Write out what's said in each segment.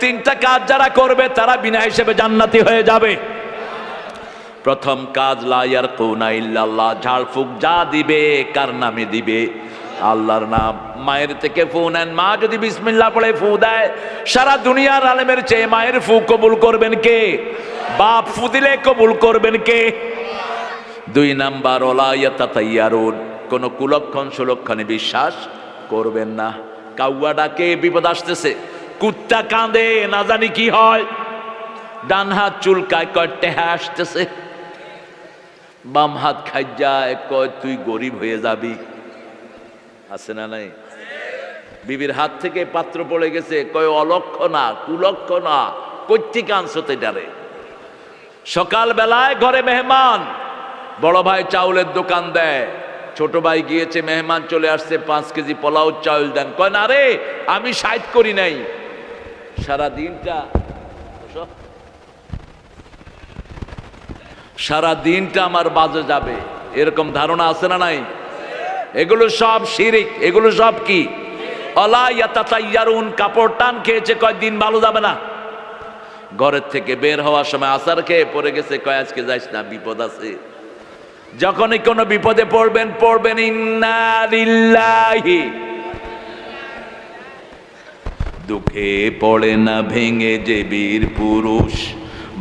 তিনটা কাজ যারা করবে তারা বিনা হিসেবে জান্নাতি হয়ে যাবে। প্রথম কাজ, লা ইয়ারকুনা ইল্লাল্লাহ, ঝাড়ফুঁক যা দিবে কার নামে দিবে? আল্লাহর নাম। মায়ের থেকে ফু নেন, মা যদি বিসমিল্লাহ পড়ে ফু দেয়, সারা দুনিয়ার আলেমের চেয়ে মায়ের ফু কবুল করবেন কে? বাপ ফু দিলে কবুল করবেন কে? 2 নাম্বার, ওয়ালা ইয়াতাতাইয়ারুন, কোন কুলক্ষণ সুলক্ষণে বিশ্বাস করবেন না। কাউয়া ডাকে বিপদ আসতেছে, কুত্তা কাঁদে না জানি কি হয়, ডান হাত চুলকায় কয় টেহা আসতেছে, বাম হাত খাই যায় কয় তুই গরিব হয়ে যাবি। আছে না নাই? বিবির হাত থেকে পাত্র পড়ে গেছে, কয় অলক্ষণা কুলক্ষণা, কর্তিক আনছতে ডারে। সকাল বেলায় ঘরে মেহমান, বড় ভাই চাউলের দোকান দেয়, ছোট ভাই গিয়েছে, মেহমান চলে আসছে, 5 কেজি পোলাও চাউল দেন। কয় না রে, আমি 60 করি নাই। সারা দিনটা আমার বাজে যাবে, এরকম ধারণা আছে না নাই? এগুলো সব শিরিক, এগুলো সব কি? ওয়ালা ইয়াতাতাইয়ারুন, কাপড় টান খেয়েছে, কয় দিন ভালো যাবে না। ঘরের থেকে বের হওয়ার সময় আসার খেয়ে পড়ে গেছে, কয় আজকে যাইস না, বিপদ আছে। যখনই কোনো বিপদে পড়বেন ইন্না লিল্লাহি। দুঃখে পড়ে না ভেঙে যে বীর পুরুষ,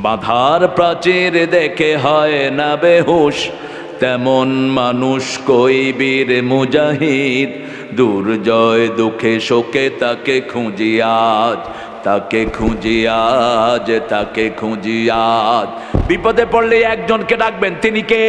বাধার প্রাচীর দেখে হয় না বেহুশ, তেমন মানুষ কই বীর মুজাহিদ, দুর্জয় দুঃখে শোকে তাকে খুঁজি আজ, তাকে খুঁজি আজ, তাকে খুঁজি আজ। বিপদে পড়লে একজনকে ডাকবেন, তিনি কে?